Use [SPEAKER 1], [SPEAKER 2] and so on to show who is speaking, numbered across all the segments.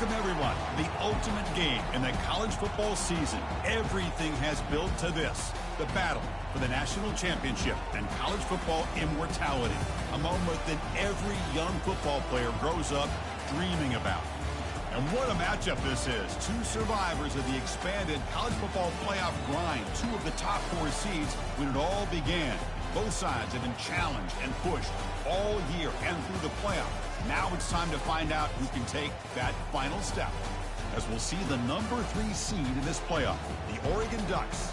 [SPEAKER 1] Welcome, everyone. The ultimate game in the college football season. Everything has built to this. The battle for the national championship and college football immortality. A moment that every young football player grows up dreaming about. And what a matchup this is. Two survivors of the expanded college football playoff grind. Two of the top 4 seeds when it all began. Both sides have been challenged and pushed all year and through the playoff. Now it's time to find out who can take that final step, as we'll see the number 3 seed in this playoff, the Oregon Ducks,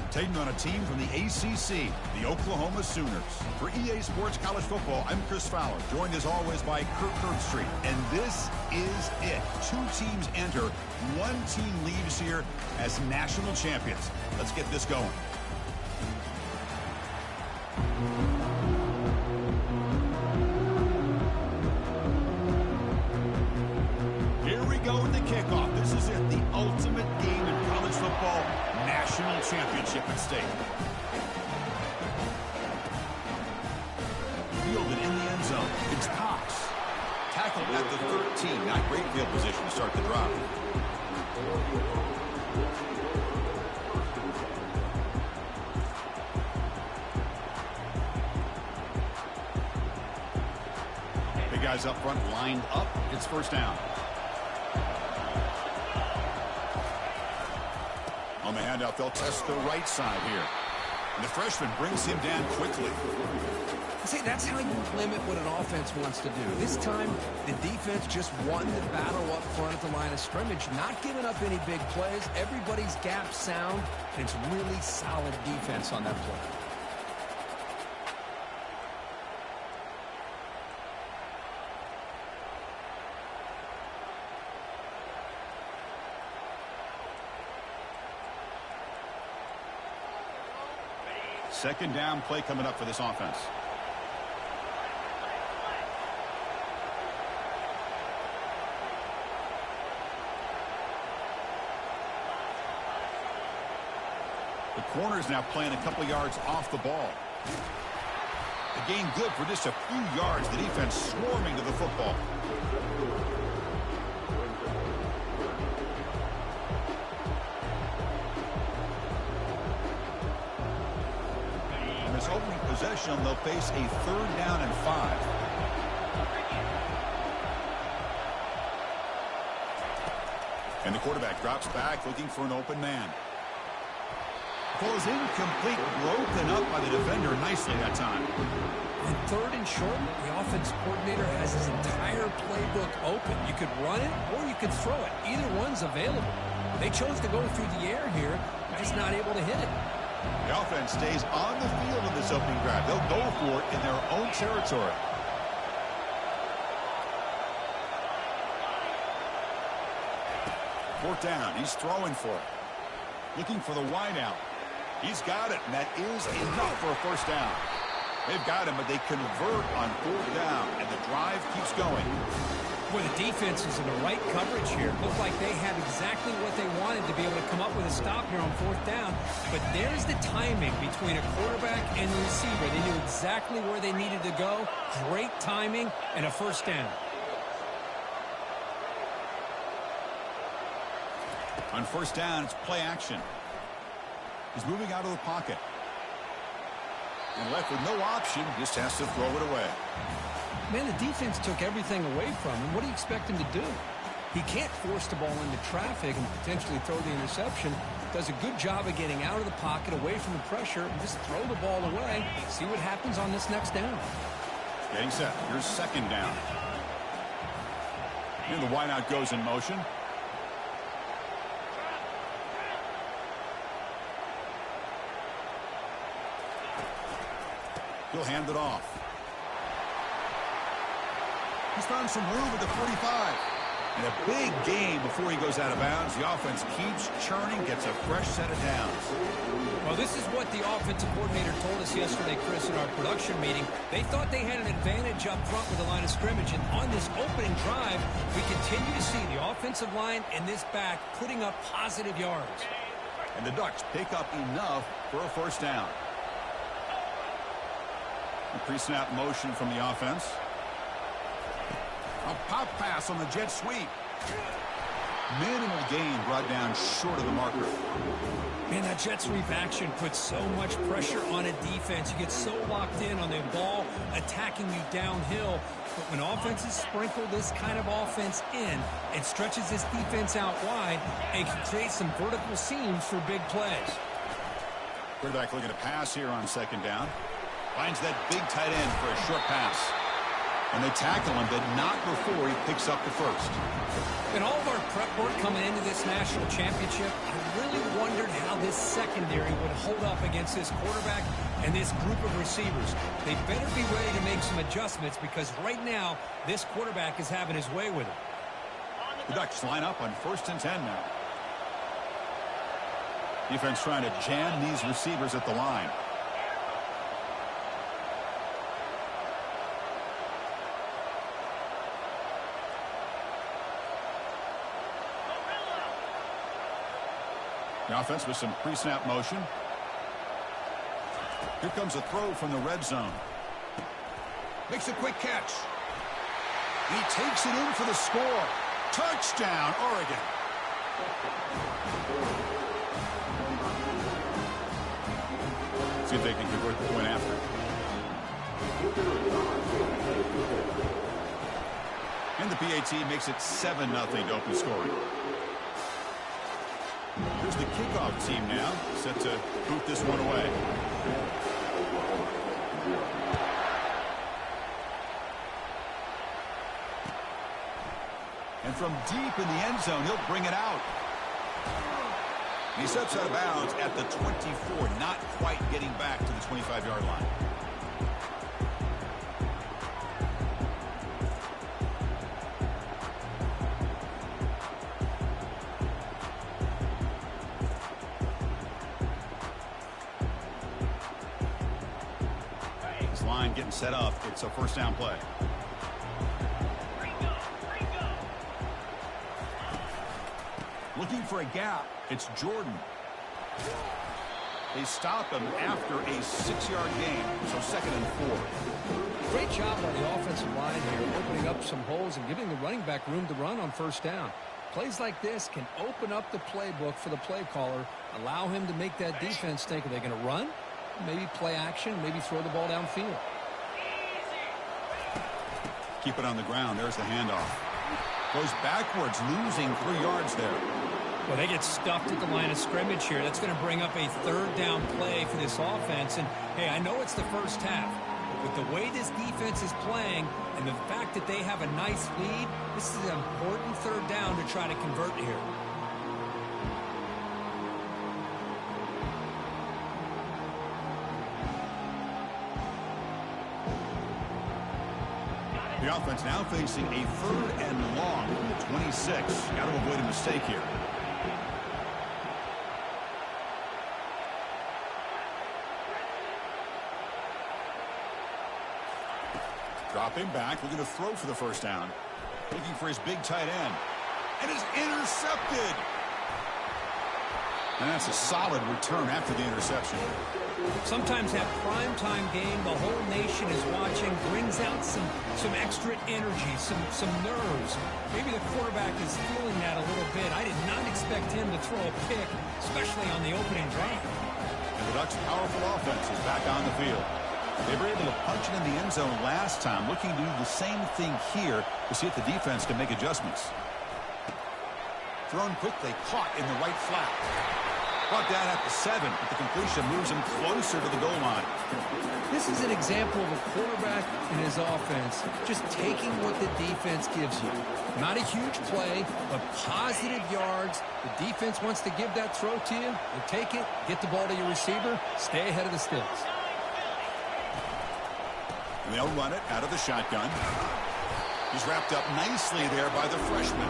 [SPEAKER 1] taking on a team from the ACC, the Oklahoma Sooners. For EA Sports College Football, I'm Chris Fowler, joined as always by Kirk Herbstreit. And this is it. 2 teams enter, 1 team leaves here as national champions. Let's get this going. Here we go with the kickoff. This is it, the ultimate game in college football, national championship at stake. Fielded in the end zone. It's Cox. Tackled at the 13. Not great field position to start the drive. Big guys up front lined up. It's first down. On the handout, they'll test the right side here. And the freshman brings him down quickly.
[SPEAKER 2] See, that's how you limit what an offense wants to do. This time, the defense just won the battle up front at the line of scrimmage, not giving up any big plays. Everybody's gap sound, and it's really solid defense on that play.
[SPEAKER 1] Second down play coming up for this offense. The corner's now playing a couple yards off the ball. The gain good for just a few yards. The defense swarming to the football. This opening possession, they'll face a 3rd down and 5. And the quarterback drops back looking for an open man. Ball is incomplete, broken up by the defender nicely that time.
[SPEAKER 2] On 3rd and short, the offense coordinator has his entire playbook open. You could run it or you could throw it. Either one's available. They chose to go through the air here, just not able to hit it.
[SPEAKER 1] The offense stays on the field in this opening drive. They'll go for it in their own territory. Fourth down. He's throwing for it. Looking for the wideout. He's got it, and that is enough for a first down. They've got him, but they convert on 4th down, and the drive keeps going.
[SPEAKER 2] Well, the defense is in the right coverage here. Looked like they had exactly what they wanted to be able to come up with a stop here on 4th down. But there's the timing between a quarterback and the receiver. They knew exactly where they needed to go. Great timing and a first down.
[SPEAKER 1] On 1st down, it's play action. He's moving out of the pocket. And left with no option, just has to throw it away.
[SPEAKER 2] Man, the defense took everything away from him. What do you expect him to do? He can't force the ball into traffic and potentially throw the interception. Does a good job of getting out of the pocket, away from the pressure, and just throw the ball away. See what happens on this next down.
[SPEAKER 1] Getting set. Here's 2nd down. And the wideout goes in motion. He'll hand it off. He's found some room at the 45. And a big gain before he goes out of bounds. The offense keeps churning, gets a fresh set of downs.
[SPEAKER 2] Well, this is what the offensive coordinator told us yesterday, Chris, in our production meeting. They thought they had an advantage up front with the line of scrimmage. And on this opening drive, we continue to see the offensive line and this back putting up positive yards.
[SPEAKER 1] And the Ducks pick up enough for a first down. A pre-snap motion from the offense. A pop pass on the jet sweep. Minimal gain brought down short of the marker.
[SPEAKER 2] Man, that jet sweep action puts so much pressure on a defense. You get so locked in on the ball attacking you downhill. But when offenses sprinkle this kind of offense in, it stretches this defense out wide and can create some vertical seams for big plays.
[SPEAKER 1] Quarterback looking to pass here on second down. Finds that big tight end for a short pass. And they tackle him, but not before he picks up the first.
[SPEAKER 2] In all of our prep work coming into this national championship, I really wondered how this secondary would hold up against this quarterback and this group of receivers. They better be ready to make some adjustments because right now, this quarterback is having his way with it.
[SPEAKER 1] The Ducks line up on 1st and 10 now. Defense trying to jam these receivers at the line. The offense with some pre-snap motion. Here comes a throw from the red zone. Makes a quick catch. He takes it in for the score. Touchdown, Oregon. See if they can convert the point after. And the PAT makes it 7-0 to open scoring. Here's the kickoff team now, set to boot this one away. And from deep in the end zone, he'll bring it out. He steps out of bounds at the 24, not quite getting back to the 25-yard line. This line getting set up. It's a first down play. Looking for a gap. It's Jordan. They stop him after a 6-yard gain, so 2nd and 4.
[SPEAKER 2] Great job by the offensive line here, opening up some holes and giving the running back room to run on first down. Plays like this can open up the playbook for the play caller, allow him to make that defense think, are they going to run? Maybe play action, maybe throw the ball downfield.
[SPEAKER 1] Keep it on the ground. There's the handoff. Goes backwards, losing 3 yards there.
[SPEAKER 2] Well, they get stuffed at the line of scrimmage here. That's going to bring up a 3rd down play for this offense. And, hey, I know it's the first half, but with the way this defense is playing and the fact that they have a nice lead, this is an important 3rd down to try to convert here.
[SPEAKER 1] The offense now facing a 3rd and long from the 26. Got to avoid a mistake here. Dropping back, looking to throw for the first down. Looking for his big tight end. And is intercepted. And that's a solid return after the interception.
[SPEAKER 2] Sometimes that primetime game, the whole nation is watching, brings out some extra energy, some nerves. Maybe the quarterback is feeling that a little bit. I did not expect him to throw a pick, especially on the opening drive.
[SPEAKER 1] And the Ducks' powerful offense is back on the field. They were able to punch it in the end zone last time, looking to do the same thing here to see if the defense can make adjustments. Thrown quickly, caught in the right flat. Brought down at the 7, but the completion moves him closer to the goal line.
[SPEAKER 2] This is an example of a quarterback and his offense just taking what the defense gives you. Not a huge play, but positive yards. The defense wants to give that throw to you. You take it, get the ball to your receiver, stay ahead of the sticks.
[SPEAKER 1] And they'll run it out of the shotgun. He's wrapped up nicely there by the freshman.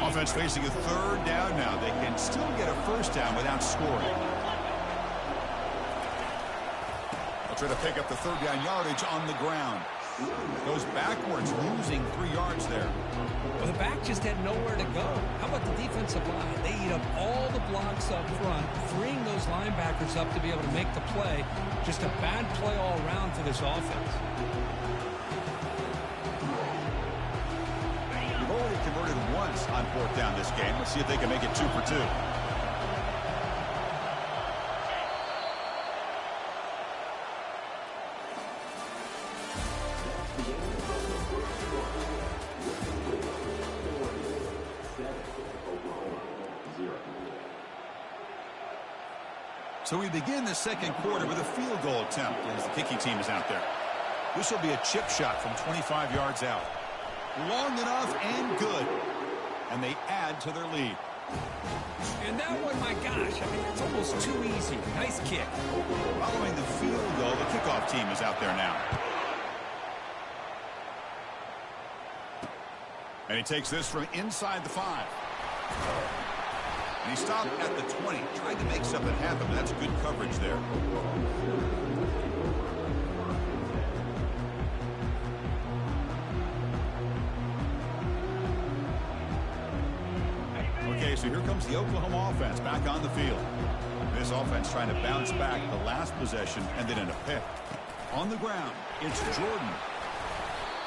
[SPEAKER 1] Offense facing a 3rd down now. They can still get a first down without scoring. They'll try to pick up the 3rd down yardage on the ground. Goes backwards, losing 3 yards there.
[SPEAKER 2] Well, the back just had nowhere to go. How about the defensive line? They eat up all the blocks up front, freeing those linebackers up to be able to make the play. Just a bad play all around for this offense.
[SPEAKER 1] You've already converted once on 4th down this game. Let's see if they can make it 2 for 2. So we begin the second quarter with a field goal attempt as the kicking team is out there. This will be a chip shot from 25 yards out. Long enough and good. And they add to their lead.
[SPEAKER 2] And that one, my gosh, I mean, it's almost too easy. Nice kick.
[SPEAKER 1] Following the field goal, the kickoff team is out there now. And he takes this from inside the 5. And he stopped at the 20. Tried to make something happen, but that's good coverage there. Okay, so here comes the Oklahoma offense back on the field. This offense trying to bounce back the last possession and then in a pick. On the ground, it's Jordan.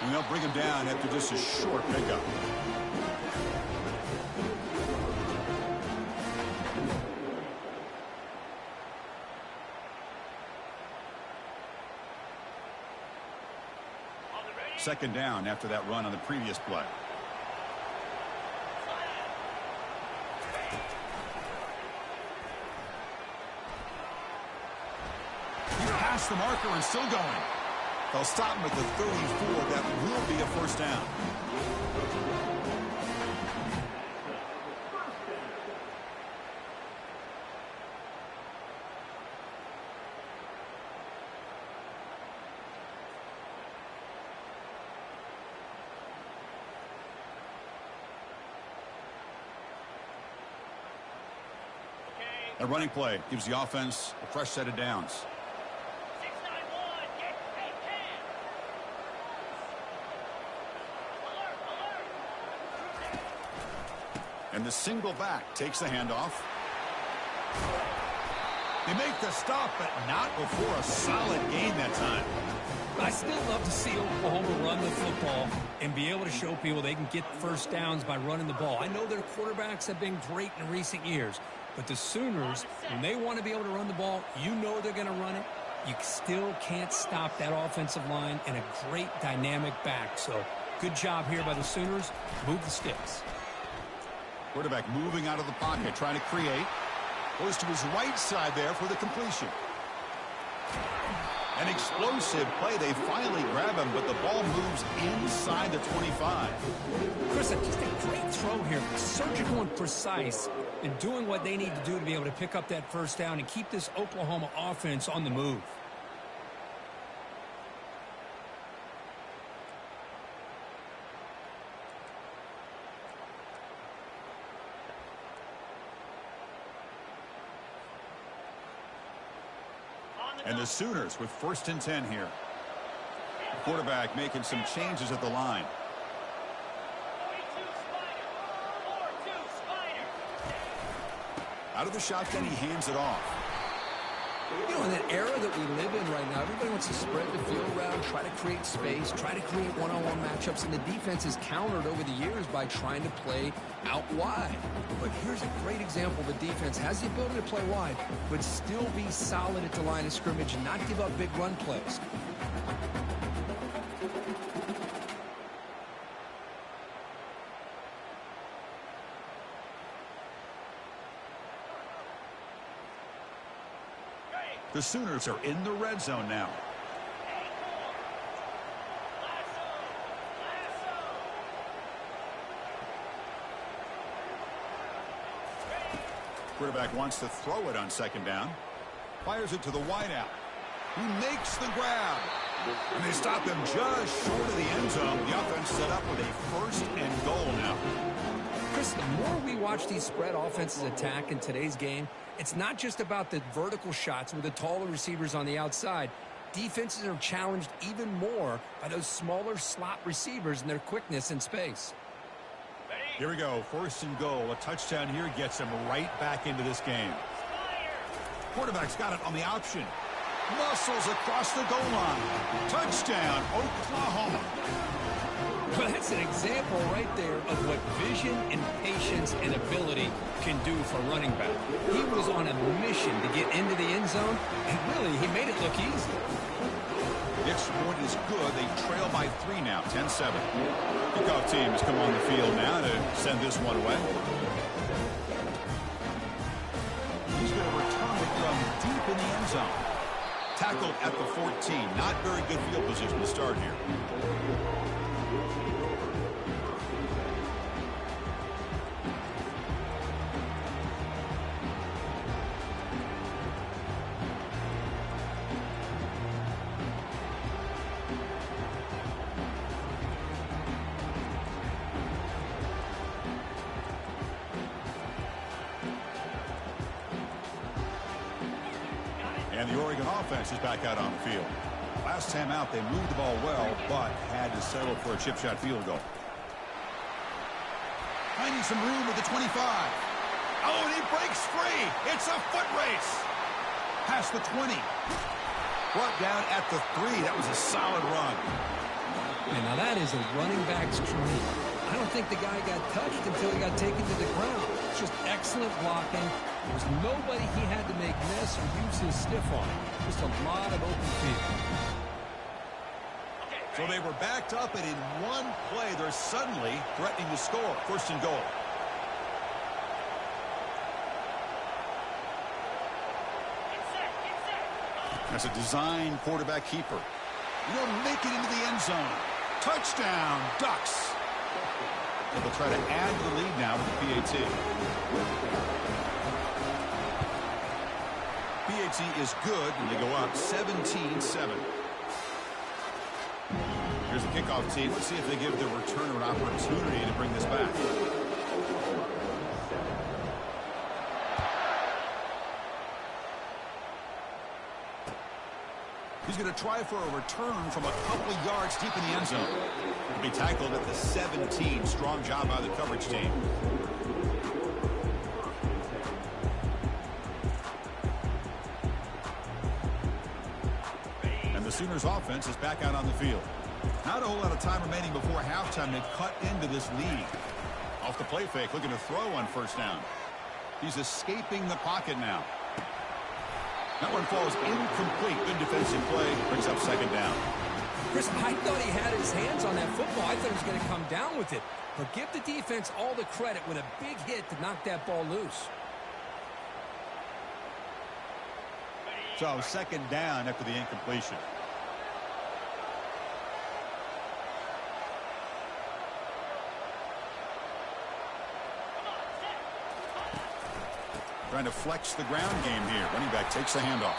[SPEAKER 1] And they'll bring him down after just a short pickup. Second down after that run on the previous play. He passed the marker and still going. They'll stop him at the 34. That will be a first down. A running play gives the offense a fresh set of downs.
[SPEAKER 3] 691, get 10.
[SPEAKER 1] And the single back takes the handoff. They make the stop, but not before a solid gain that time.
[SPEAKER 2] I still love to see Oklahoma run the football and be able to show people they can get first downs by running the ball. I know their quarterbacks have been great in recent years, but the Sooners, when they want to be able to run the ball, you know they're going to run it. You still can't stop that offensive line and a great dynamic back. So good job here by the Sooners. Move the sticks.
[SPEAKER 1] Quarterback moving out of the pocket, trying to create. Goes to his right side there for the completion. An explosive play. They finally grab him, but the ball moves inside the 25.
[SPEAKER 2] Chris, just a great throw here. Surgical and precise in doing what they need to do to be able to pick up that first down and keep this Oklahoma offense on the move.
[SPEAKER 1] And the Sooners with 1st and 10 here. The quarterback making some changes at the line.
[SPEAKER 3] 42 Spider.
[SPEAKER 1] Out of the shotgun, he hands it off.
[SPEAKER 2] You know, in that era that we live in right now, everybody wants to spread the field around, try to create space, try to create one-on-one matchups, and the defense has countered over the years by trying to play out wide. But here's a great example. The defense has the ability to play wide, but still be solid at the line of scrimmage and not give up big run plays.
[SPEAKER 1] The Sooners are in the red zone now. Quarterback wants to throw it on 2nd down. Fires it to the wideout. He makes the grab. And they stop him just short of the end zone. The offense set up with a 1st and goal now.
[SPEAKER 2] Chris, the more we watch these spread offenses attack in today's game, it's not just about the vertical shots with the taller receivers on the outside. defenses are challenged even more by those smaller slot receivers and their quickness in space.
[SPEAKER 1] Here we go. First and goal. A touchdown here gets him right back into this game. Quarterback's got it on the option. Muscles across the goal line. Touchdown, Oklahoma.
[SPEAKER 2] Well, that's an example right there of what vision and patience and ability can do for running back. He was on a mission to get into the end zone, and really, he made it look easy.
[SPEAKER 1] The extra point is good. They trail by 3 now, 10-7. Kickoff team has come on the field now to send this one away. He's going to return it from deep in the end zone. Tackled at the 14. Not very good field position to start here. And the Oregon offense is back out on the field. Last time out, they moved the ball well, but had to settle for a chip shot field goal. Finding some room with the 25. Oh, and he breaks free. It's a foot race. Past the 20. Brought down at the 3. That was a solid run.
[SPEAKER 2] And now that is a running back's dream. I don't think the guy got touched until he got taken to the ground. It's just excellent blocking. There was nobody he had to make miss or use his stiff on. Just a lot of open field.
[SPEAKER 1] So they were backed up, and in one play, they're suddenly threatening to score. First and goal. That's a design quarterback keeper. You don't make it into the end zone. Touchdown, Ducks. They'll try to add to the lead now with the PAT. PAT is good, and they go up 17-7. Here's the kickoff team. Let's see if they give the returner an opportunity to bring this back. He's going to try for a return from a couple of yards deep in the end zone. He'll be tackled at the 17. Strong job by the coverage team. And the Sooners offense is back out on the field. Not a whole lot of time remaining before halftime. They've cut into this lead. Off the play fake, looking to throw on first down. He's escaping the pocket now. That one falls incomplete. Good defensive play. Brings up second down.
[SPEAKER 2] Chris, I thought he had his hands on that football. I thought he was going to come down with it. But give the defense all the credit with a big hit to knock that ball loose.
[SPEAKER 1] So second down after the incompletion. Trying to flex the ground game here. Running back takes the handoff.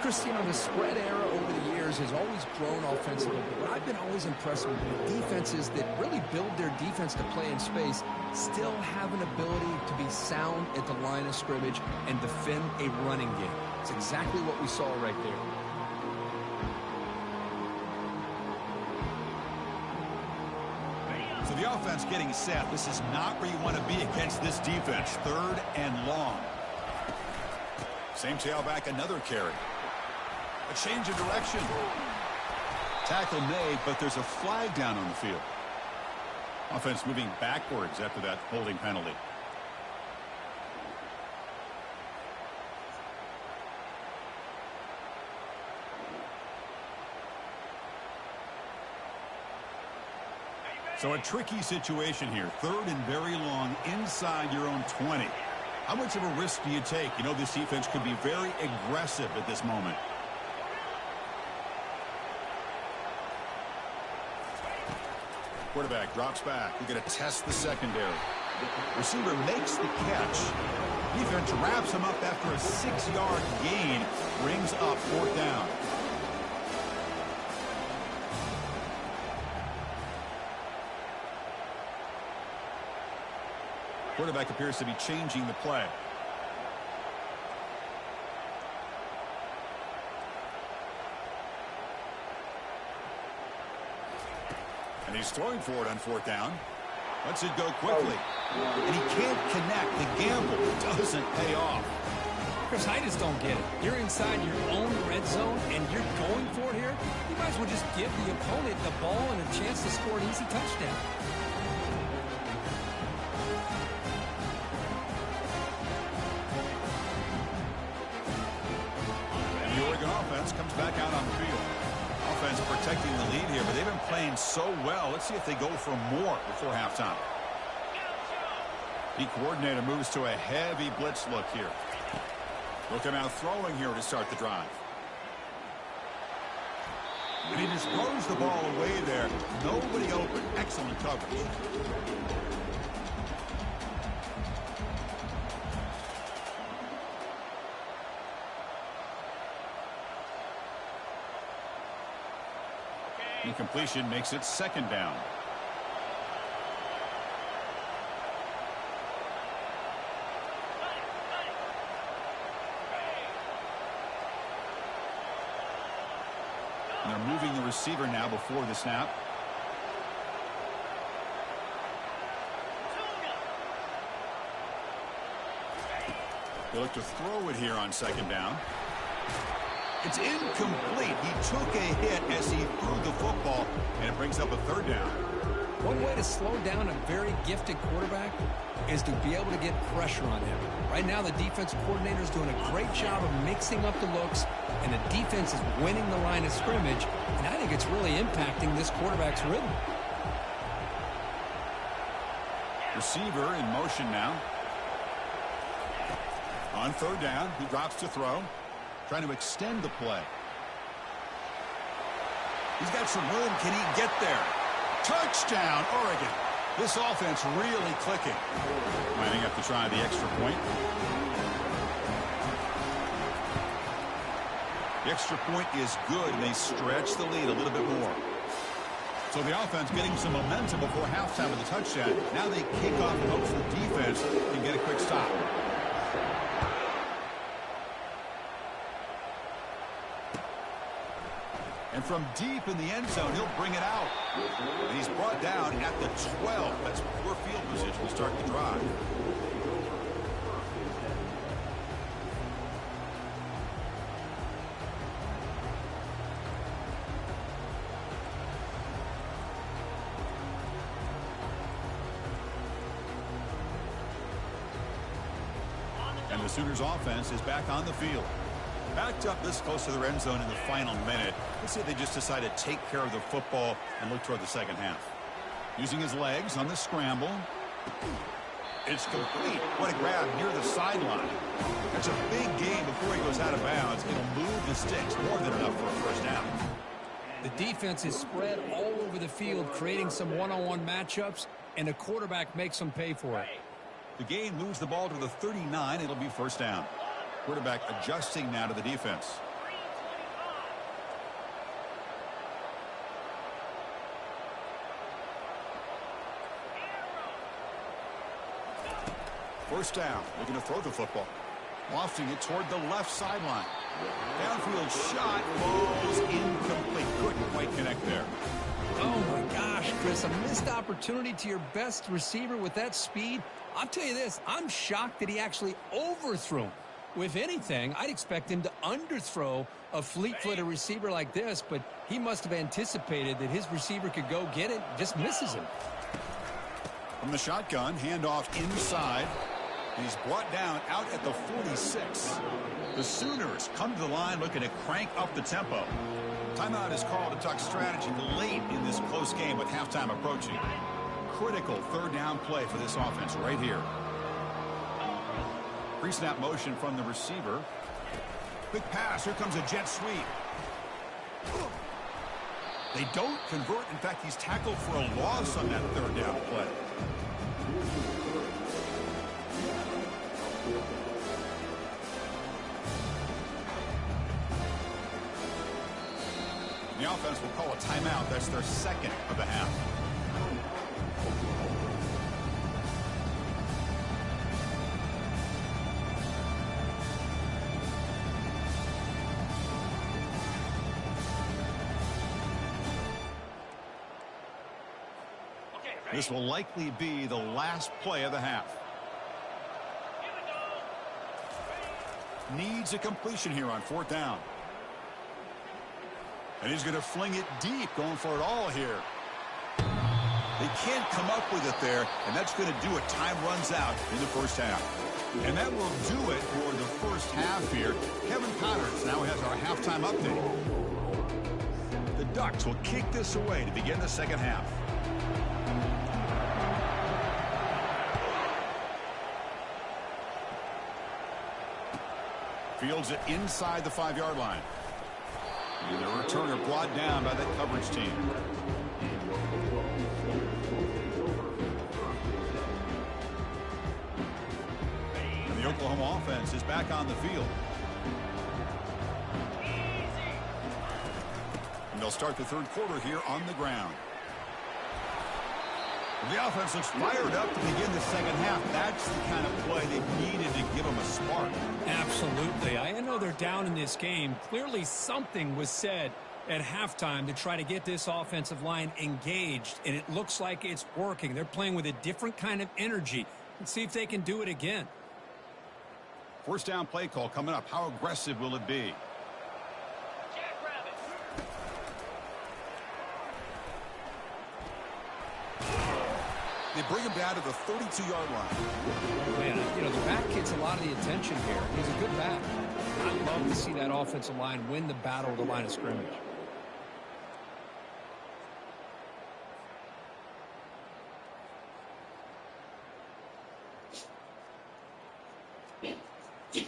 [SPEAKER 2] Chris, you know, the spread era over the years has always grown offensively, but I've been always impressed with defenses that really build their defense to play in space, still have an ability to be sound at the line of scrimmage and defend a running game. It's exactly what we saw right there.
[SPEAKER 1] So the offense getting set. This is not where you want to be against this defense. Third and long. Same tailback, another carry. A change of direction. Tackle made, but there's a flag down on the field. Offense moving backwards after that holding penalty. So a tricky situation here. Third and very long inside your own 20. How much of a risk do you take? You know, this defense could be very aggressive at this moment. Quarterback drops back. We're going to test the secondary. Receiver makes the catch. Defense wraps him up after a 6-yard gain. Brings up fourth down. Quarterback appears to be changing the play. And he's throwing for it on fourth down. Lets it go quickly. And he can't connect. The gamble doesn't pay off.
[SPEAKER 2] Chris, I just don't get it. You're inside your own red zone, and you're going for it here. You might as well just give the opponent the ball and a chance to score an easy touchdown.
[SPEAKER 1] And the Oregon offense comes back out on the field. Offense protecting the lead here, but they've been playing so well. Let's see if they go for more before halftime. The coordinator moves to a heavy blitz look here. They'll come out throwing here to start the drive. And he just throws the ball away there. Nobody open. Excellent coverage. Incompletion makes it second down. And they're moving the receiver now before the snap. They look to throw it here on second down. It's incomplete. He took a hit as he threw the football, and it brings up a third down.
[SPEAKER 2] One way to slow down a very gifted quarterback is to be able to get pressure on him. Right now, the defense coordinator is doing a great job of mixing up the looks, and the defense is winning the line of scrimmage, and I think it's really impacting this quarterback's rhythm.
[SPEAKER 1] Receiver in motion now. On third down, he drops to throw. Trying to extend the play. He's got some room. Can he get there? Touchdown, Oregon. This offense really clicking. Lining up to try the extra point. The extra point is good, and they stretch the lead a little bit more. So the offense getting some momentum before halftime with a touchdown. Now they kick off and hope the defense can get a quick stop. And from deep in the end zone, he'll bring it out. And he's brought down at the 12. That's poor field position to start the drive. And the Sooners offense is back on the field. Backed up this close to the end zone in the final minute. Let's see if they just decide to take care of the football and look toward the second half. Using his legs on the scramble. It's complete. What a grab near the sideline. That's a big gain before he goes out of bounds. It'll move the sticks more than enough for a first down.
[SPEAKER 2] The defense is spread all over the field, creating some one-on-one matchups, and the quarterback makes them pay for it.
[SPEAKER 1] The game moves the ball to the 39. It'll be first down. Quarterback adjusting now to the defense. First down, looking to throw the football. Lofting it toward the left sideline. Downfield shot falls incomplete. Couldn't quite connect there.
[SPEAKER 2] Oh, my gosh, Chris, a missed opportunity to your best receiver with that speed. I'll tell you this, I'm shocked that he actually overthrew him. If anything, I'd expect him to underthrow a fleet-footed receiver like this, but he must have anticipated that his receiver could go get it, just misses him.
[SPEAKER 1] From the shotgun, handoff inside, and he's brought down out at the 46. The Sooners come to the line looking to crank up the tempo. Timeout is called to talk strategy late in this close game with halftime approaching. Critical third down play for this offense right here. Pre-snap motion from the receiver. Quick pass. Here comes a jet sweep. They don't convert. In fact, he's tackled for a loss on that third down play. The offense will call a timeout. That's their second of the half. This will likely be the last play of the half.
[SPEAKER 3] Here we go.
[SPEAKER 1] Needs a completion here on 4th down. And he's going to fling it deep, going for it all here. They can't come up with it there, and that's going to do it. Time runs out in the first half. And that will do it for the first half here. Kevin Connors now has our halftime update. The Ducks will kick this away to begin the second half. Fields it inside the 5-yard line. And the returner brought down by that coverage team. And the Oklahoma offense is back on the field. And they'll start the third quarter here on the ground. The offense looks fired up to begin the second half. That's the kind of play they needed to give them a spark.
[SPEAKER 2] Absolutely. I know they're down in this game. Clearly something was said at halftime to try to get this offensive line engaged, and it looks like it's working. They're playing with a different kind of energy. Let's see if they can do it again.
[SPEAKER 1] First down play call coming up. How aggressive will it be?
[SPEAKER 3] Jackrabbit.
[SPEAKER 1] They bring him down to the 32-yard line.
[SPEAKER 2] Man, you know, the back gets a lot of the attention here. He's a good back. I'd love to see that offensive line win the battle of the line of scrimmage.
[SPEAKER 3] Ready.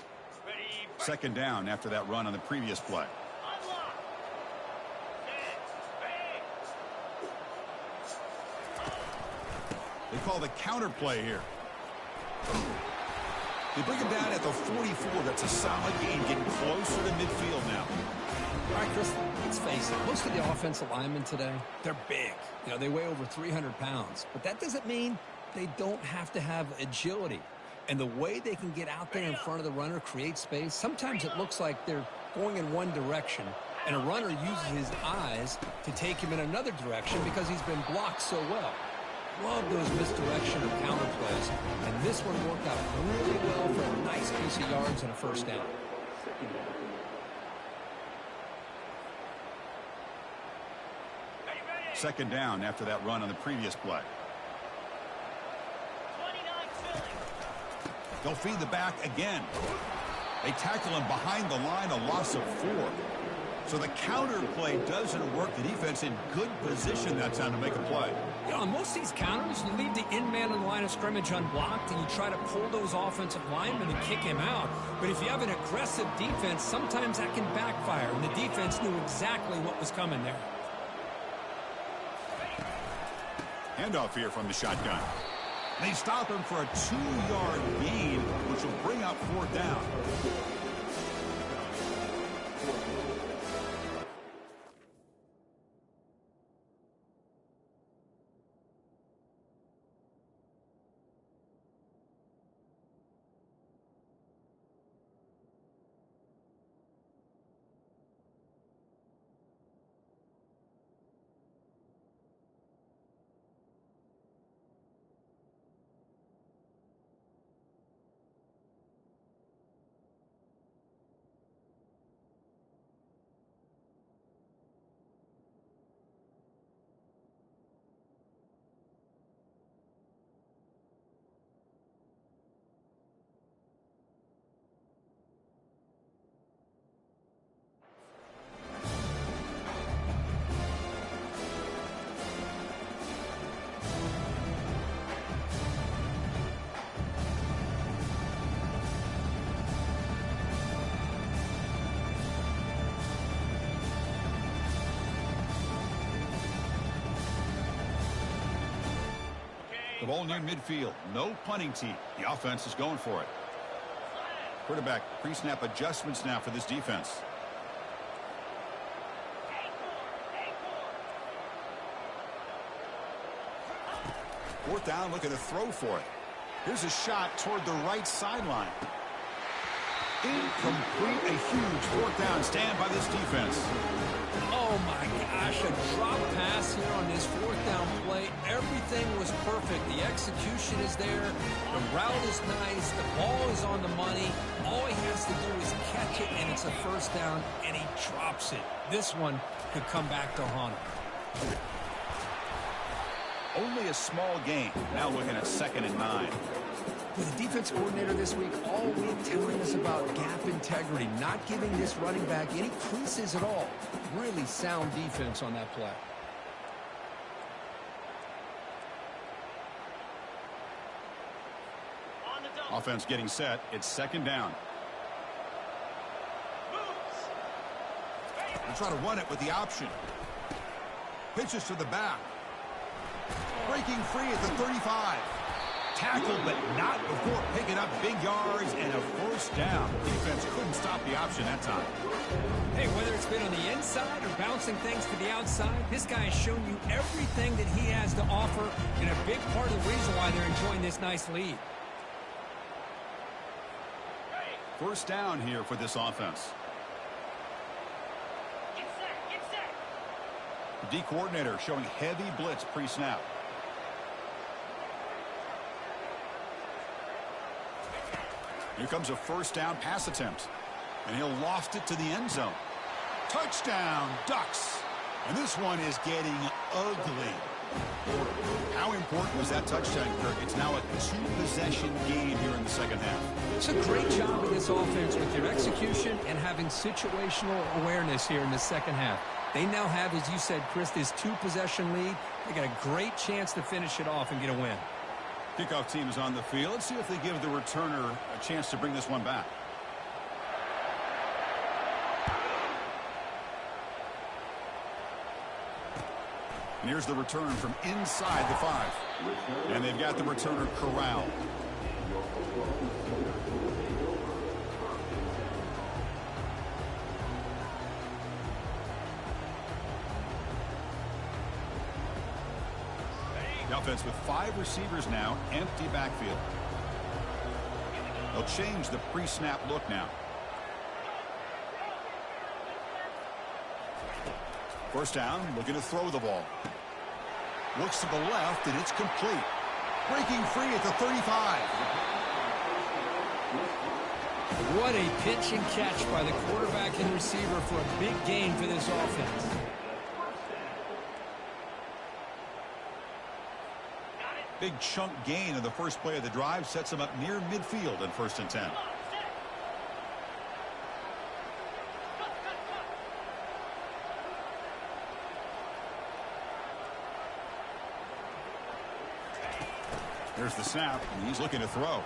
[SPEAKER 1] Second down after that run on the previous play.
[SPEAKER 3] Unlock. Set. Ready.
[SPEAKER 1] They call the counter play here. They bring him down at the 44. That's a solid gain, getting closer to midfield now.
[SPEAKER 2] All right, Chris, let's face it. Most of the offensive linemen today, they're big. You know, they weigh over 300 pounds. But that doesn't mean they don't have to have agility. And the way they can get out there in front of the runner, create space, sometimes it looks like they're going in one direction, and a runner uses his eyes to take him in another direction because he's been blocked so well. Love those misdirection or counter plays, and this one worked out really well for a nice piece of yards and a first down.
[SPEAKER 3] Ready, ready.
[SPEAKER 1] Second down after that run on the previous play.
[SPEAKER 3] 29 filling.
[SPEAKER 1] They'll feed the back again. They tackle him behind the line, a loss of 4. So the counter play doesn't work. The defense in good position that time to make a play.
[SPEAKER 2] You know, on most of these counters, you leave the in man in the line of scrimmage unblocked, and you try to pull those offensive linemen and kick him out. But if you have an aggressive defense, sometimes that can backfire, and the defense knew exactly what was coming there.
[SPEAKER 1] Handoff here from the shotgun. They stop him for a 2-yard gain, which will bring up 4th down. The ball near midfield. No punting team. The offense is going for it. Quarterback pre-snap adjustments now for this defense. Fourth down, looking to throw for it. Here's a shot toward the right sideline. Incomplete. A huge fourth down stand by this defense.
[SPEAKER 2] Oh my gosh, a drop pass here on this fourth down play. Everything was perfect. The execution is there. The route is nice. The ball is on the money. All he has to do is catch it, and it's a first down, and he drops it. This one could come back to haunt him.
[SPEAKER 1] Only a small gain. Now looking at 2nd and 9.
[SPEAKER 2] With the defense coordinator this week all week telling us about gap integrity, not giving this running back any creases at all. Really sound defense on that play.
[SPEAKER 3] On the double.
[SPEAKER 1] Offense getting set. It's 2nd down.
[SPEAKER 3] Moves.
[SPEAKER 1] They'll try to run it with the option. Pitches to the back. Breaking free at the 35. Tackled, but not before picking up big yards and a first down. Defense couldn't stop the option that time.
[SPEAKER 2] Hey, whether it's been on the inside or bouncing things to the outside, this guy has shown you everything that he has to offer, and a big part of the reason why they're enjoying this nice lead.
[SPEAKER 1] First down here for this offense.
[SPEAKER 3] Get set. Get set.
[SPEAKER 1] The D coordinator showing heavy blitz pre-snap. Here comes a first down pass attempt. And he'll loft it to the end zone. Touchdown, Ducks. And this one is getting ugly. How important was that touchdown, Kirk? It's now a 2-possession game here in the second half.
[SPEAKER 2] It's a great job of this offense with their execution and having situational awareness here in the second half. They now have, as you said, Chris, this 2-possession lead. They got a great chance to finish it off and get a win.
[SPEAKER 1] Kickoff team is on the field. Let's see if they give the returner a chance to bring this one back. And here's the return from inside the 5. And they've got the returner corralled. The offense with 5 receivers now, empty backfield. They'll change the pre-snap look now. First down, looking to throw the ball. Looks to the left, and it's complete. Breaking free at the 35.
[SPEAKER 2] What a pitch and catch by the quarterback and receiver for a big gain for this offense.
[SPEAKER 1] Big chunk gain in the first play of the drive sets them up near midfield in 1st and 10. There's the snap, and he's looking to throw.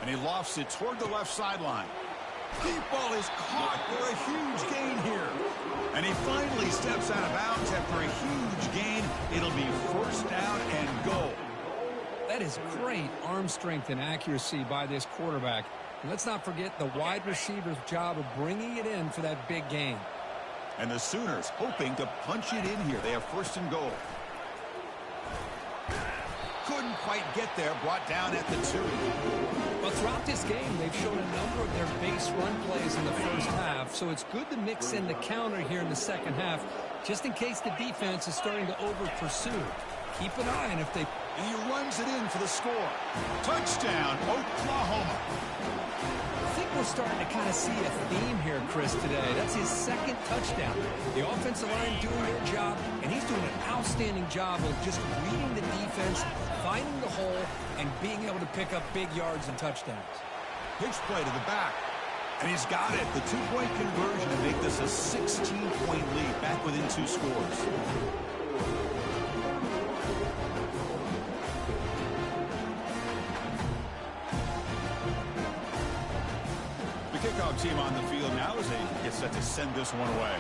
[SPEAKER 1] And he lofts it toward the left sideline. Deep ball is caught for a huge gain here. And he finally steps out of bounds after a huge gain. It'll be first down and goal.
[SPEAKER 2] That is great arm strength and accuracy by this quarterback. And let's not forget the wide receiver's job of bringing it in for that big gain.
[SPEAKER 1] And the Sooners hoping to punch it in here. They have 1st and goal. Couldn't quite get there, brought down at the 2.
[SPEAKER 2] Well, throughout this game, they've shown a number of their base run plays in the first half, so it's good to mix in the counter here in the second half, just in case the defense is starting to over-pursue. Keep an eye on if they...
[SPEAKER 1] And he runs it in for the score. Touchdown, Oklahoma.
[SPEAKER 2] I think we're starting to kind of see a theme here, Chris, today. That's his 2nd touchdown. The offensive line doing their job, and he's doing an outstanding job of just reading the defense, finding the hole, and being able to pick up big yards and touchdowns.
[SPEAKER 1] Pitch play to the back. And he's got it. The 2-point conversion to make this a 16-point lead, back within 2 scores. The kickoff team on the field now as they get set to send this one away.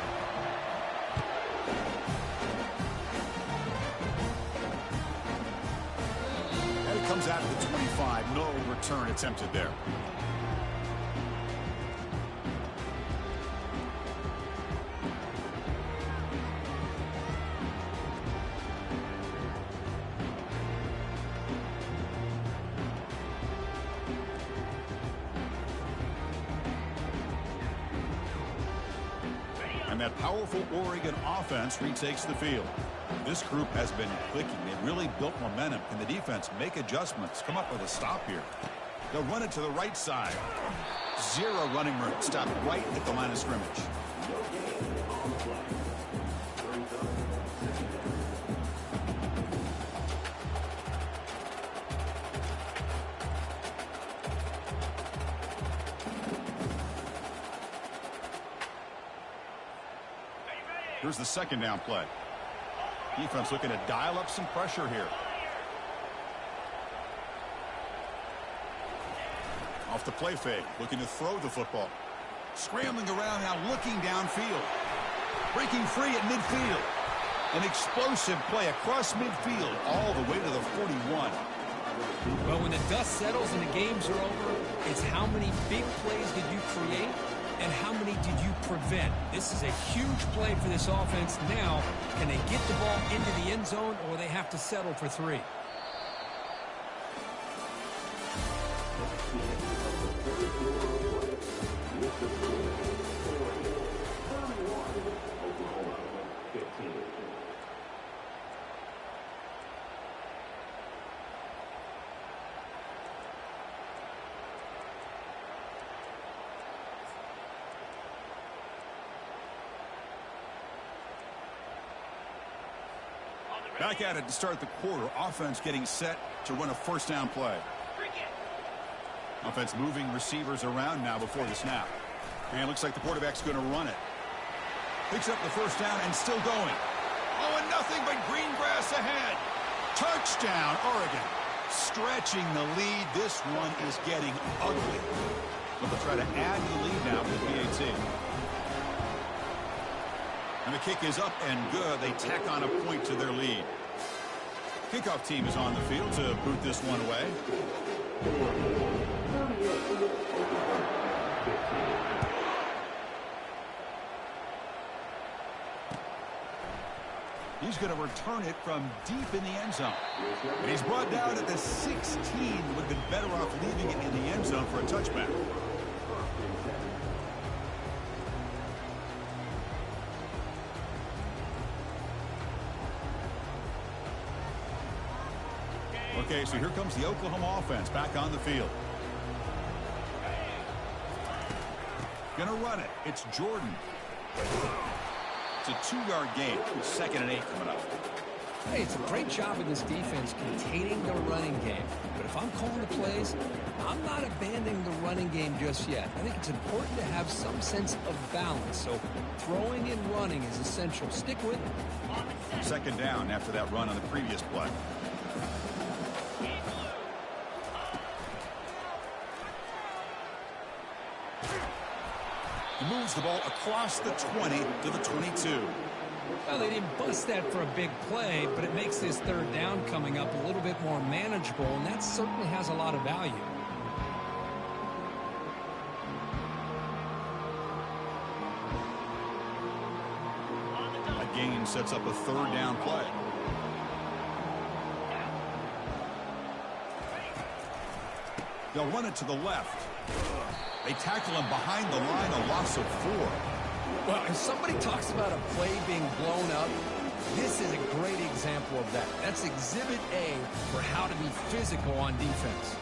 [SPEAKER 1] And it comes out of the 25. No return attempted there. that powerful Oregon offense retakes the field. This group has been clicking. They've really built momentum. Can the defense make adjustments? Come up with a stop here. They'll run it to the right side. Zero running room. Stop right at the line of scrimmage. Here's the second down play. Defense looking to dial up some pressure here. Off the play fake, looking to throw the football. Scrambling around now, looking downfield. Breaking free at midfield. An explosive play across midfield all the way to the 41.
[SPEAKER 2] Well, when the dust settles and the games are over, it's how many big plays did you create and how many did you prevent? This is a huge play for this offense. Now, can they get the ball into the end zone or they have to settle for 3?
[SPEAKER 1] Back at it to start the quarter. Offense getting set to run a first down play. Offense moving receivers around now before the snap. And looks like the quarterback's going to run it. Picks up the first down and still going. Oh, and nothing but green grass ahead. Touchdown, Oregon. Stretching the lead. This one is getting ugly. But they'll try to add to the lead now with PAT. And the kick is up and good. They tack on a point to their lead. Kickoff team is on the field to boot this one away. He's going to return it from deep in the end zone. And he's brought down at the 16. Would have been better off leaving it in the end zone for a touchback. Okay, so here comes the Oklahoma offense back on the field. Gonna run it. It's Jordan. It's a 2-yard gain. 2nd and 8 coming up.
[SPEAKER 2] Hey, it's a great job of this defense containing the running game. But if I'm calling the plays, I'm not abandoning the running game just yet. I think it's important to have some sense of balance. So throwing and running is essential. Stick with it.
[SPEAKER 1] 2nd down after that run on the previous play. He moves the ball across the 20 to the 22.
[SPEAKER 2] Well, they didn't bust that for a big play, but it makes this 3rd down coming up a little bit more manageable, and that certainly has a lot of value.
[SPEAKER 1] That gain sets up a 3rd down play. They'll run it to the left. They tackle him behind the line, a loss of 4.
[SPEAKER 2] Well, if somebody talks about a play being blown up, this is a great example of that. That's Exhibit A for how to be physical on defense.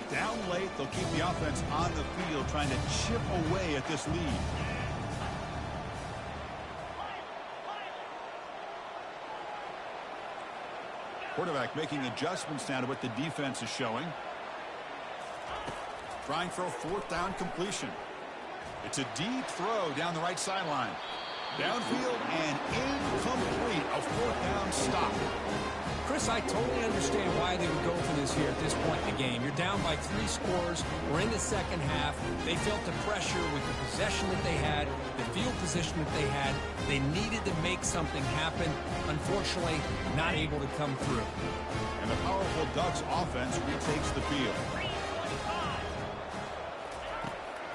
[SPEAKER 1] Down late, they'll keep the offense on the field trying to chip away at this lead. Quarterback making adjustments now to what the defense is showing. Trying for a 4th down completion. It's a deep throw down the right sideline. Downfield and incomplete. A 4th down stop.
[SPEAKER 2] Chris, I totally understand why they would go for this here at this point in the game. You're down by 3 scores. We're in the 2nd half. They felt the pressure with the possession that they had, the field position that they had. They needed to make something happen. Unfortunately, not able to come through.
[SPEAKER 1] And the powerful Ducks offense retakes the field.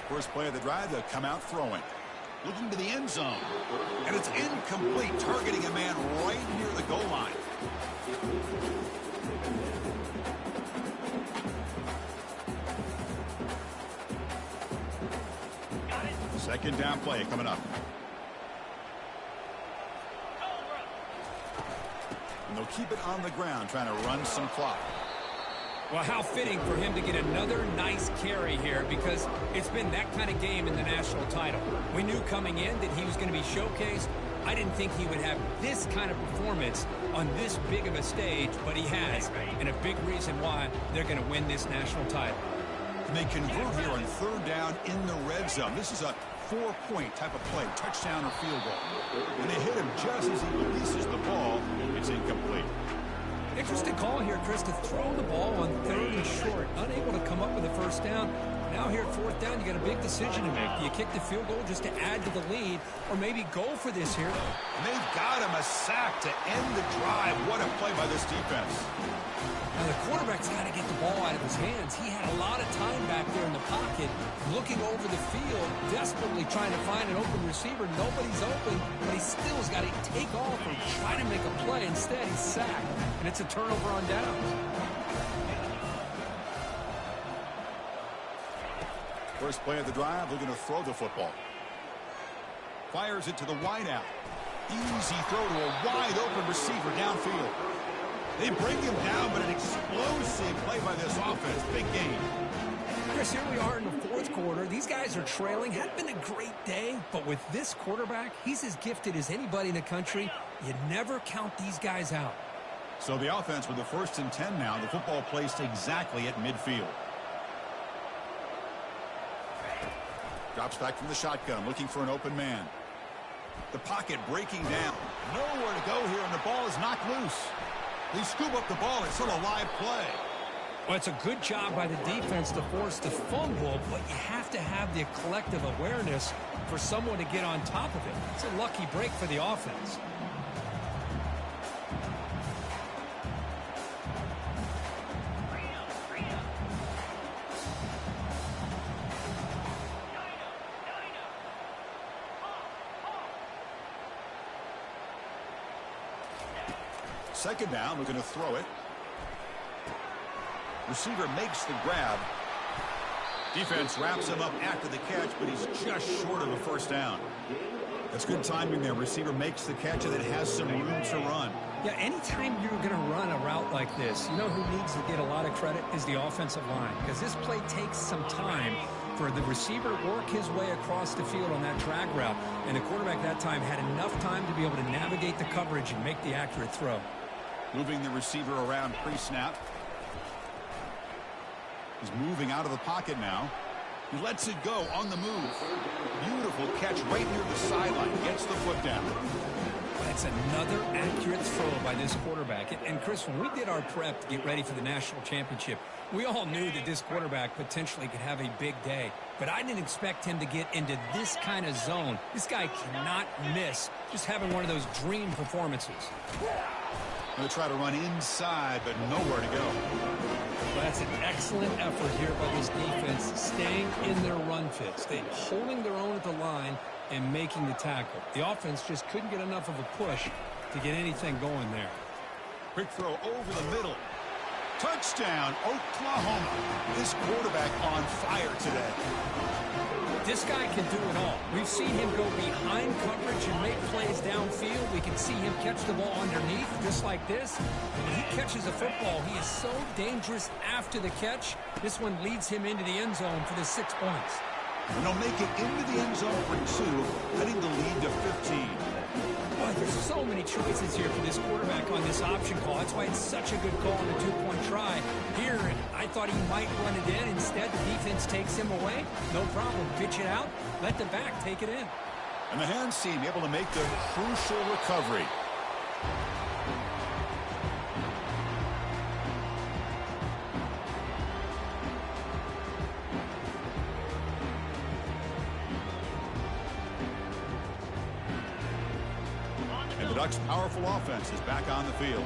[SPEAKER 1] First play of the drive, they'll come out throwing. Looking to the end zone. And it's incomplete, targeting a man right near the goal line. Second down play coming up. And they'll keep it on the ground, trying to run some clock.
[SPEAKER 2] Well, how fitting for him to get another nice carry here, because it's been that kind of game in the national title. We knew coming in that he was going to be showcased. I didn't think he would have this kind of performance on this big of a stage, but he has, and a big reason why they're going to win this national title.
[SPEAKER 1] And they convert here on third down in the red zone. This is a 4-point type of play, touchdown or field goal. And they hit him just as he releases the ball. It's incomplete.
[SPEAKER 2] Interesting call here, Chris, to throw the ball on third and short. Unable to come up with a first down. Now here at fourth down, you got a big decision to make. Do you kick the field goal just to add to the lead, or maybe go for this here?
[SPEAKER 1] And they've got him a sack to end the drive. What a play by this defense.
[SPEAKER 2] Now the quarterback's got to get the ball out of his hands. He had a lot of time back there in the pocket, looking over the field, desperately trying to find an open receiver. Nobody's open, but he still has got to take off or try to make a play. Instead, he's sacked, and it's a turnover on downs.
[SPEAKER 1] First play of the drive, they're going to throw the football. Fires it to the wideout. Easy throw to a wide-open receiver downfield. They bring him down, but an explosive play by this offense. Big game.
[SPEAKER 2] Chris, here we are in the fourth quarter. These guys are trailing. Hadn't been a great day, but with this quarterback, he's as gifted as anybody in the country. You never count these guys out.
[SPEAKER 1] So the offense with the 1st and 10 now. The football placed exactly at midfield. Drops back from the shotgun, looking for an open man. The pocket breaking down. Nowhere to go here, and the ball is knocked loose. They scoop up the ball. It's still a live play.
[SPEAKER 2] Well, it's a good job by the defense to force the fumble, but you have to have the collective awareness for someone to get on top of it. It's a lucky break for the offense.
[SPEAKER 1] Second down, we're going to throw it. Receiver makes the grab. Defense wraps him up after the catch, but he's just short of a first down. That's good timing there. Receiver makes the catch and it has some room to run.
[SPEAKER 2] Yeah, anytime you're going to run a route like this, you know who needs to get a lot of credit is the offensive line, because this play takes some time for the receiver work his way across the field on that drag route, and the quarterback that time had enough time to be able to navigate the coverage and make the accurate throw.
[SPEAKER 1] Moving the receiver around pre-snap. He's moving out of the pocket now. He lets it go on the move. Beautiful catch right near the sideline. Gets the foot down.
[SPEAKER 2] That's another accurate throw by this quarterback. And Chris, when we did our prep to get ready for the national championship, we all knew that this quarterback potentially could have a big day. But I didn't expect him to get into this kind of zone. This guy cannot miss just having one of those dream performances.
[SPEAKER 1] Going to try to run inside, but nowhere to go.
[SPEAKER 2] Well, that's an excellent effort here by this defense, staying in their run fit, holding their own at the line and making the tackle. The offense just couldn't get enough of a push to get anything going there.
[SPEAKER 1] Quick throw over the middle. Touchdown, Oklahoma. This quarterback on fire today.
[SPEAKER 2] This guy can do it all. We've seen him go behind coverage and make plays downfield. We can see him catch the ball underneath, just like this. When he catches a football, he is so dangerous after the catch. This one leads him into the end zone for the 6 points.
[SPEAKER 1] And they'll make it into the end zone for 2, cutting the lead to 15.
[SPEAKER 2] Boy, there's so many choices here for this quarterback on this option call. That's why it's such a good call on the 2-point try. Here, I thought he might run it in. Instead, the defense takes him away. No problem. Pitch it out. Let the back take it in.
[SPEAKER 1] And the hands team able to make the crucial recovery. Ducks' powerful offense is back on the field.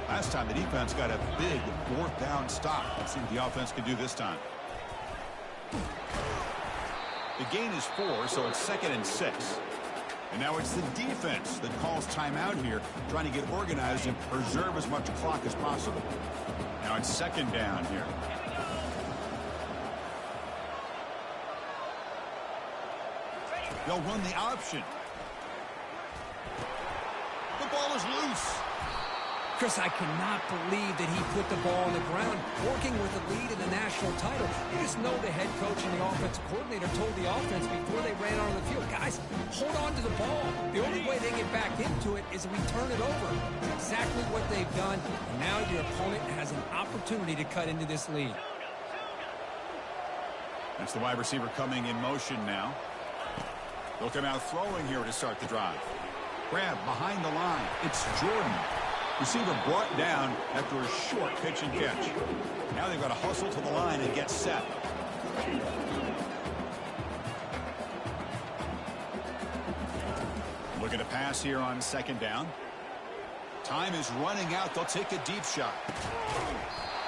[SPEAKER 1] Last time the defense got a big 4th down stop. Let's see what the offense can do this time. The gain is 4, so it's 2nd and 6. And now it's the defense that calls timeout here, trying to get organized and preserve as much clock as possible. Now it's 2nd down here. They'll run the option. The ball is loose.
[SPEAKER 2] Chris, I cannot believe that he put the ball on the ground, working with the lead in the national title. You just know the head coach and the offensive coordinator told the offense before they ran onto the field, guys, hold on to the ball. The only way they get back into it is if we turn it over. It's exactly what they've done, and now your opponent has an opportunity to cut into this lead.
[SPEAKER 1] That's the wide receiver coming in motion now. They'll come out throwing here to start the drive. Grab behind the line. It's Jordan. Receiver brought down after a short pitch and catch. Now they've got to hustle to the line and get set. Looking to pass here on second down. Time is running out. They'll take a deep shot.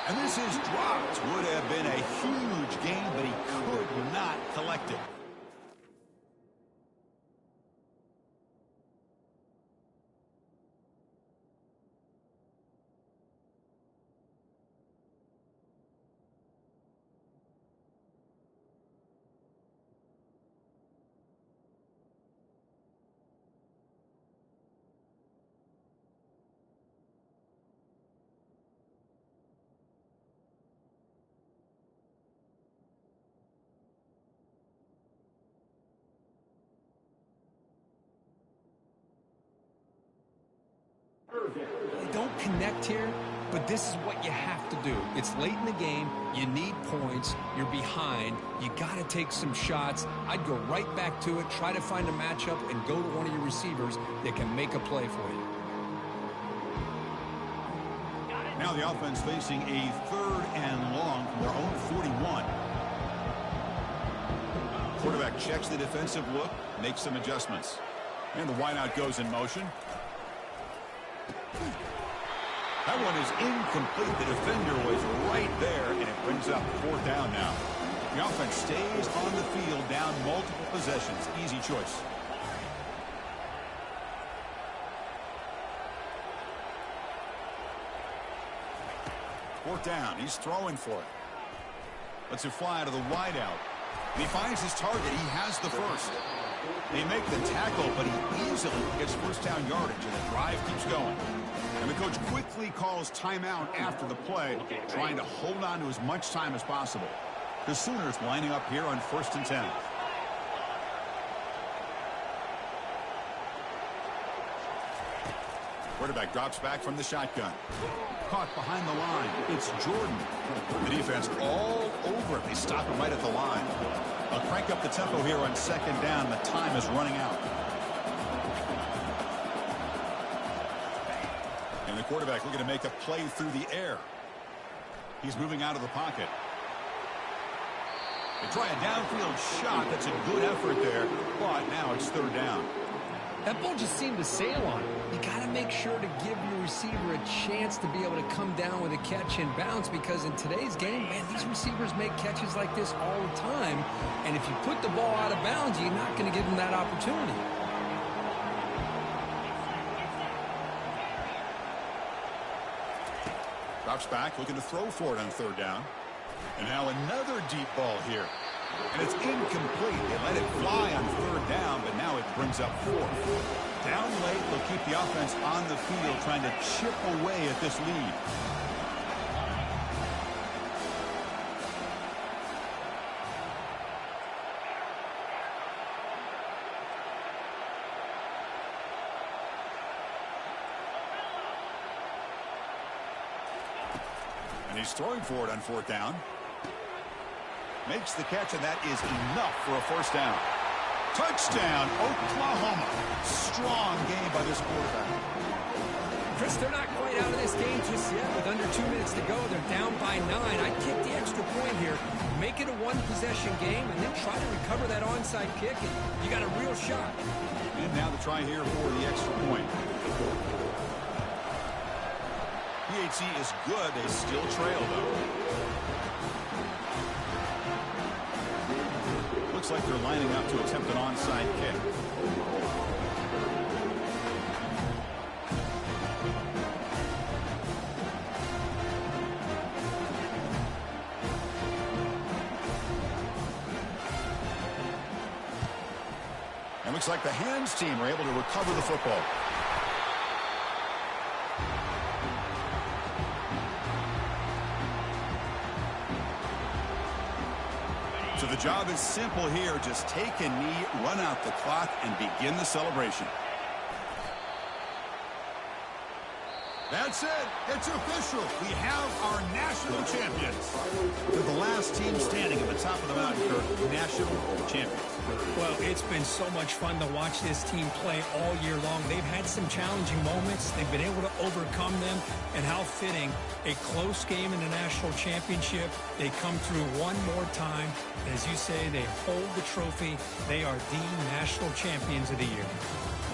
[SPEAKER 1] And this is dropped. Would have been a huge gain, but he could not collect it.
[SPEAKER 2] They don't connect here, but this is what you have to do. It's late in the game. You need points. You're behind. You got to take some shots. I'd go right back to it, try to find a matchup, and go to one of your receivers that can make a play for you.
[SPEAKER 1] Now the offense facing a 3rd and long from their own 41. Quarterback checks the defensive look, makes some adjustments. And the wideout goes in motion. That one is incomplete. The defender was right there, and it brings up 4th down now. The offense stays on the field, down multiple possessions. Easy choice. Fourth down. He's throwing for it. Lets it fly to the wideout. And he finds his target. He has the first. They make the tackle, but he easily gets first down yardage, and the drive keeps going. And the coach quickly calls timeout after the play, trying to hold on to as much time as possible. The Sooners lining up here on 1st and 10. Quarterback drops back from the shotgun. Caught behind the line. It's Jordan. The defense all over it. They stop him right at the line. They'll crank up the tempo here on 2nd down. The time is running out. And the quarterback looking to make a play through the air. He's moving out of the pocket. They try a downfield shot. That's a good effort there. But now it's 3rd down.
[SPEAKER 2] That ball just seemed to sail on it. You got to make sure to give your receiver a chance to be able to come down with a catch and bounce, because in today's game, man, these receivers make catches like this all the time. And if you put the ball out of bounds, you're not going to give them that opportunity.
[SPEAKER 1] Drops back, looking to throw for it on 3rd down. And now another deep ball here. And it's incomplete. They let it fly on 3rd down, but now it brings up 4. Down late, they'll keep the offense on the field, trying to chip away at this lead. And he's throwing for it on 4th down. Makes the catch, and that is enough for a first down. Touchdown, Oklahoma. Strong game by this quarterback.
[SPEAKER 2] Chris, they're not quite out of this game just yet. With under 2 minutes to go, they're down by 9. I'd kick the extra point here, make it a one-possession game, and then try to recover that onside kick, and you got a real shot.
[SPEAKER 1] And now the try here for the extra point. PAT is good. They still trail, though. Looks like they're lining up to attempt an onside kick. Looks like the hands team are able to recover the football. So the job is simple here. Just take a knee, run out the clock, and begin the celebration. That's it. It's official. We have our national champions. They're the last team standing at the top of the mountain, Kirk. National champions.
[SPEAKER 2] Well, it's been so much fun to watch this team play all year long. They've had some challenging moments. They've been able to overcome them. And how fitting, a close game in the national championship. They come through one more time. As you say, they hold the trophy. They are the national champions of the year.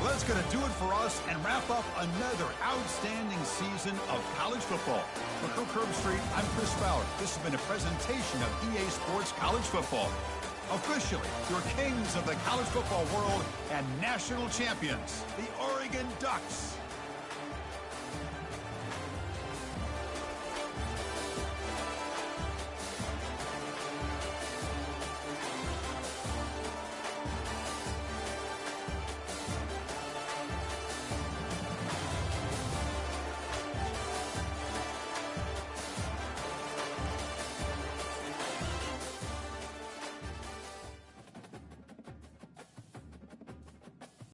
[SPEAKER 1] Well, that's going to do it for us and wrap up another outstanding season of college football. For Kirk Herbstreit, I'm Chris Fowler. This has been a presentation of EA Sports College Football. Officially, your kings of the college football world and national champions, the Oregon Ducks.